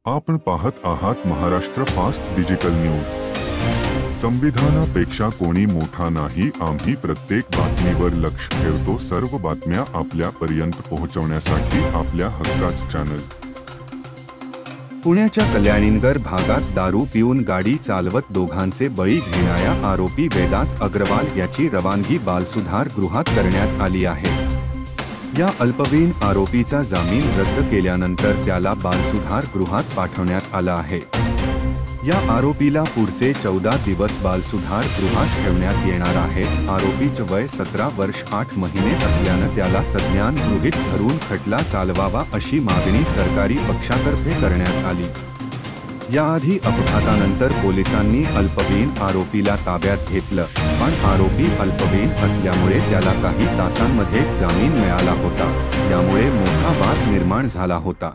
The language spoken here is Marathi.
आपण पाहत आहात महाराष्ट्र फास्ट डिजिटल न्यूज। संविधानापेक्षा कोणी मोठा नाही। आम्ही प्रत्येक बातमीवर लक्ष ठेवतो। सर्व बातम्या आपल्यापर्यंत पोहोचवण्यासाठी आपल्या हक्काचं चॅनल। पुण्याच्या कल्याणीनगर भागात दारू पिऊन गाडी चालवत दोघांचे बळी घेणाऱ्या आरोपी वेदांत अग्रवाल याची रवानगी बालसुधार गृहात करण्यात आली आहे। या अल्पवयीन आरोपीचा जामीन रद्द केल्यानंतर त्याला बालसुधार गृहात पाठवण्यात आला आहे। या आरोपीला पुढचे 14 दिवस बालसुधार गृहात ठेवण्यात येणार आहे। आरोपीचं वय 17 वर्ष 8 महिने असल्याने त्याला संज्ञान गृहीत धरून खटला चालवावा अशी मागणी सरकारी पक्षातर्फे करण्यात आली। याआधी अपघातानंतर पोलिसांनी अल्पवयीन आरोपीला ताब्यात घेतलं, पण आरोपी अल्पवयीन असल्यामुळे त्याला काही तासांमध्ये जामीन मिळाला होता। यामुळे मोठा वाद निर्माण झाला होता।